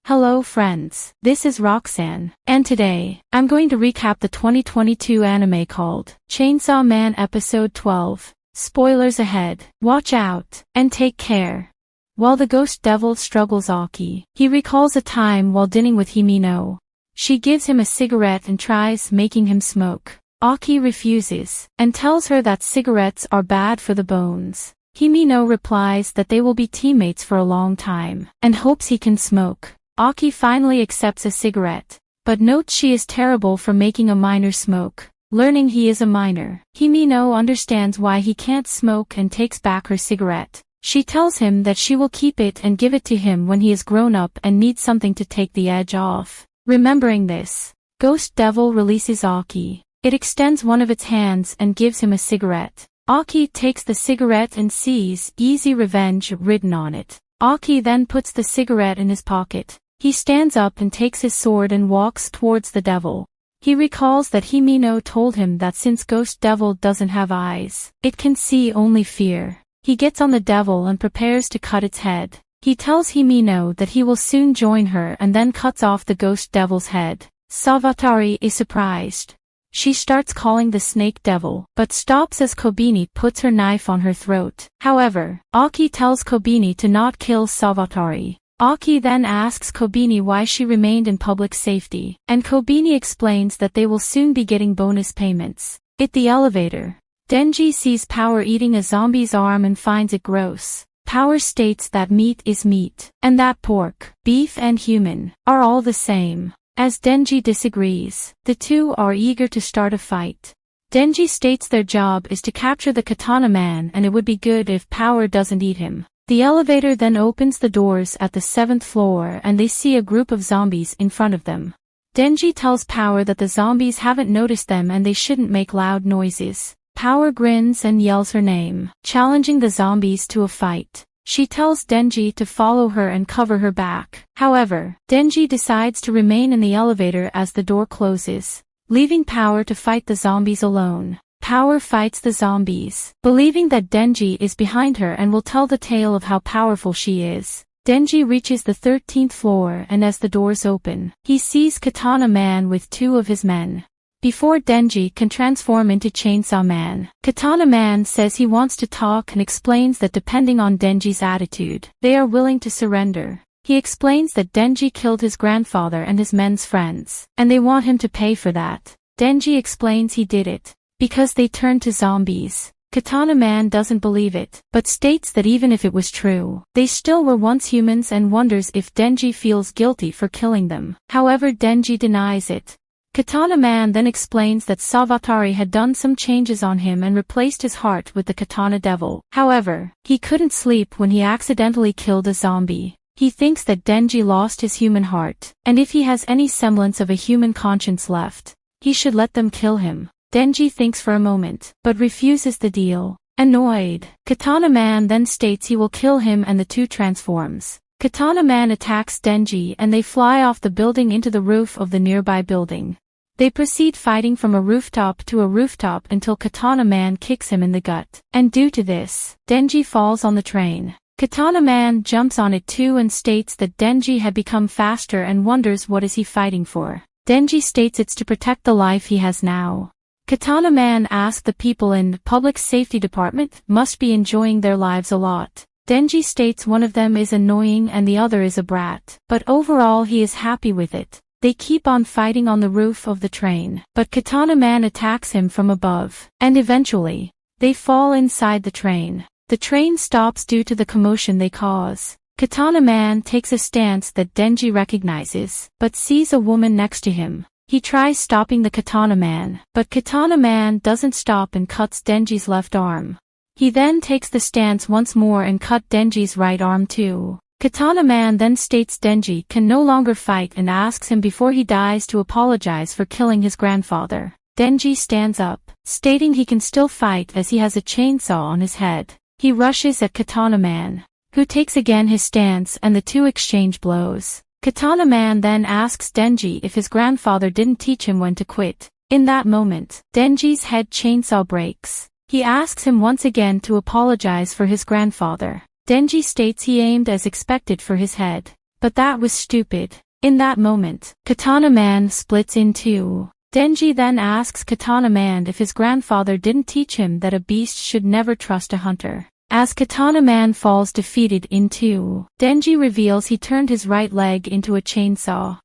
Hello friends, this is Roxanne, and today, I'm going to recap the 2022 anime called Chainsaw Man Episode 12. Spoilers ahead, watch out, and take care. While the ghost devil struggles Aki, he recalls a time while dining with Himino. She gives him a cigarette and tries making him smoke. Aki refuses, and tells her that cigarettes are bad for the bones. Himino replies that they will be teammates for a long time, and hopes he can smoke. Aki finally accepts a cigarette, but notes she is terrible for making a minor smoke. Learning he is a minor, Himino understands why he can't smoke and takes back her cigarette. She tells him that she will keep it and give it to him when he is grown up and needs something to take the edge off. Remembering this, Ghost Devil releases Aki. It extends one of its hands and gives him a cigarette. Aki takes the cigarette and sees "Easy Revenge" written on it. Aki then puts the cigarette in his pocket. He stands up and takes his sword and walks towards the devil. He recalls that Himino told him that since Ghost Devil doesn't have eyes, it can see only fear. He gets on the devil and prepares to cut its head. He tells Himino that he will soon join her and then cuts off the Ghost Devil's head. Savatari is surprised. She starts calling the Snake Devil, but stops as Kobini puts her knife on her throat. However, Aki tells Kobini to not kill Savatari. Aki then asks Kobini why she remained in public safety, and Kobini explains that they will soon be getting bonus payments. At the elevator, Denji sees Power eating a zombie's arm and finds it gross. Power states that meat is meat, and that pork, beef and human, are all the same. As Denji disagrees, the two are eager to start a fight. Denji states their job is to capture the Katana Man and it would be good if Power doesn't eat him. The elevator then opens the doors at the 7th floor and they see a group of zombies in front of them. Denji tells Power that the zombies haven't noticed them and they shouldn't make loud noises. Power grins and yells her name, challenging the zombies to a fight. She tells Denji to follow her and cover her back. However, Denji decides to remain in the elevator as the door closes, leaving Power to fight the zombies alone. Power fights the zombies, believing that Denji is behind her and will tell the tale of how powerful she is. Denji reaches the 13th floor and as the doors open, he sees Katana Man with two of his men. Before Denji can transform into Chainsaw Man, Katana Man says he wants to talk and explains that depending on Denji's attitude, they are willing to surrender. He explains that Denji killed his grandfather and his men's friends, and they want him to pay for that. Denji explains he did it because they turned to zombies. Katana Man doesn't believe it, but states that even if it was true, they still were once humans and wonders if Denji feels guilty for killing them. However, Denji denies it. Katana Man then explains that Savatari had done some changes on him and replaced his heart with the Katana Devil. However, he couldn't sleep when he accidentally killed a zombie. He thinks that Denji lost his human heart, and if he has any semblance of a human conscience left, he should let them kill him. Denji thinks for a moment, but refuses the deal. Annoyed, Katana Man then states he will kill him and the two transforms. Katana Man attacks Denji and they fly off the building into the roof of the nearby building. They proceed fighting from a rooftop to a rooftop until Katana Man kicks him in the gut, and due to this, Denji falls on the train. Katana Man jumps on it too and states that Denji had become faster and wonders what is he fighting for. Denji states it's to protect the life he has now. Katana Man asks the people in the public safety department must be enjoying their lives a lot. Denji states one of them is annoying and the other is a brat, but overall he is happy with it. They keep on fighting on the roof of the train, but Katana Man attacks him from above, and eventually, they fall inside the train. The train stops due to the commotion they cause. Katana Man takes a stance that Denji recognizes, but sees a woman next to him. He tries stopping the Katana Man, but Katana Man doesn't stop and cuts Denji's left arm. He then takes the stance once more and cut Denji's right arm too. Katana Man then states Denji can no longer fight and asks him before he dies to apologize for killing his grandfather. Denji stands up, stating he can still fight as he has a chainsaw on his head. He rushes at Katana Man, who takes again his stance and the two exchange blows. Katana Man then asks Denji if his grandfather didn't teach him when to quit. In that moment, Denji's head chainsaw breaks. He asks him once again to apologize for his grandfather. Denji states he aimed as expected for his head. but that was stupid. In that moment, Katana Man splits in two. Denji then asks Katana Man if his grandfather didn't teach him that a beast should never trust a hunter. As Katana Man falls defeated in two, Denji reveals he turned his right leg into a chainsaw.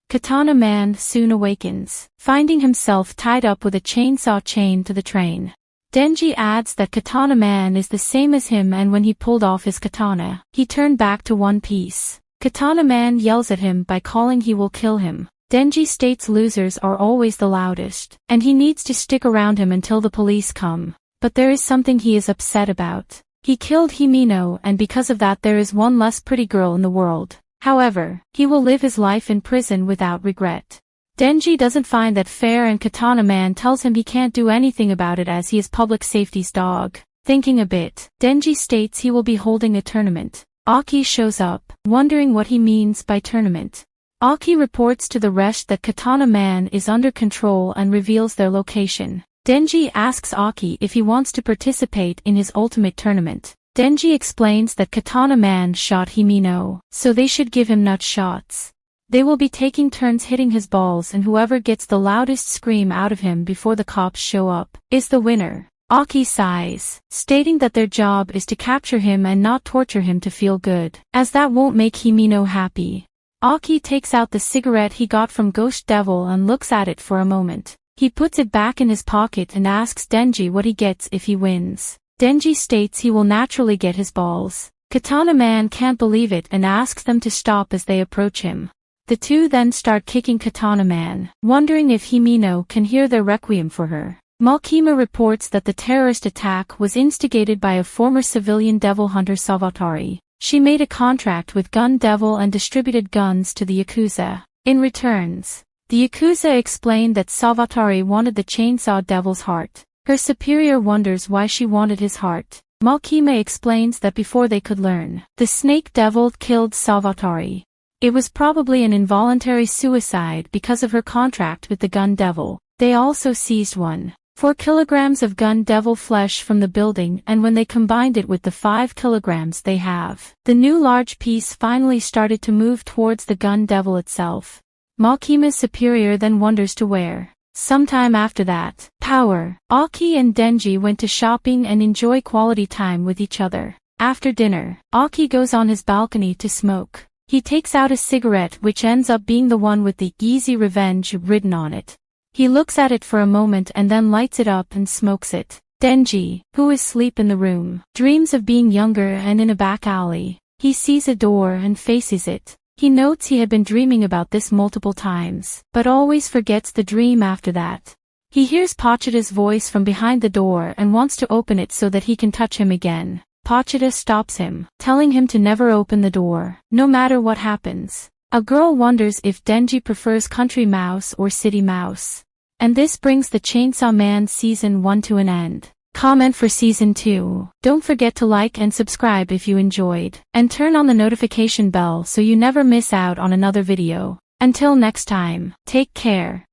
Katana Man soon awakens, finding himself tied up with a chainsaw chained to the train. Denji adds that Katana Man is the same as him, and when he pulled off his katana, he turned back to one piece. Katana Man yells at him by calling he will kill him. Denji states losers are always the loudest, and he needs to stick around him until the police come. But there is something he is upset about. He killed Himeno, and because of that there is one less pretty girl in the world. However, he will live his life in prison without regret. Denji doesn't find that fair, and Katana Man tells him he can't do anything about it as he is public safety's dog. Thinking a bit, Denji states he will be holding a tournament. Aki shows up, wondering what he means by tournament. Aki reports to the rest that Katana Man is under control and reveals their location. Denji asks Aki if he wants to participate in his ultimate tournament. Denji explains that Katana Man shot Himeno, so they should give him nut shots. They will be taking turns hitting his balls, and whoever gets the loudest scream out of him before the cops show up is the winner. Aki sighs, stating that their job is to capture him and not torture him to feel good, as that won't make Himeno happy. Aki takes out the cigarette he got from Ghost Devil and looks at it for a moment. He puts it back in his pocket and asks Denji what he gets if he wins. Denji states he will naturally get his balls. Katana Man can't believe it and asks them to stop as they approach him. The two then start kicking Katana Man, wondering if Himeno can hear their requiem for her. Malkima reports that the terrorist attack was instigated by a former civilian devil hunter, Salvatore. She made a contract with Gun Devil and distributed guns to the Yakuza. In returns, the Yakuza explained that Salvatore wanted the Chainsaw Devil's heart. Her superior wonders why she wanted his heart. Malkima explains that before they could learn, the Snake Devil killed Salvatore. It was probably an involuntary suicide because of her contract with the Gun Devil. They also seized 1.4 kilograms of Gun Devil flesh from the building, and when they combined it with the 5 kilograms they have, the new large piece finally started to move towards the Gun Devil itself. Malkima's superior then wonders to where. Sometime after that, Aki and Denji went to shopping and enjoy quality time with each other. After dinner, Aki goes on his balcony to smoke. He takes out a cigarette which ends up being the one with the "Easy Revenge" written on it. He looks at it for a moment and then lights it up and smokes it. Denji, who is asleep in the room, dreams of being younger and in a back alley. He sees a door and faces it. He notes he had been dreaming about this multiple times, but always forgets the dream after that. He hears Pochita's voice from behind the door and wants to open it so that he can touch him again. Pochita stops him, telling him to never open the door, no matter what happens. A girl wonders if Denji prefers Country Mouse or City Mouse. And this brings the Chainsaw Man Season 1 to an end. Comment for Season 2. Don't forget to like and subscribe if you enjoyed, and turn on the notification bell so you never miss out on another video. Until next time, take care.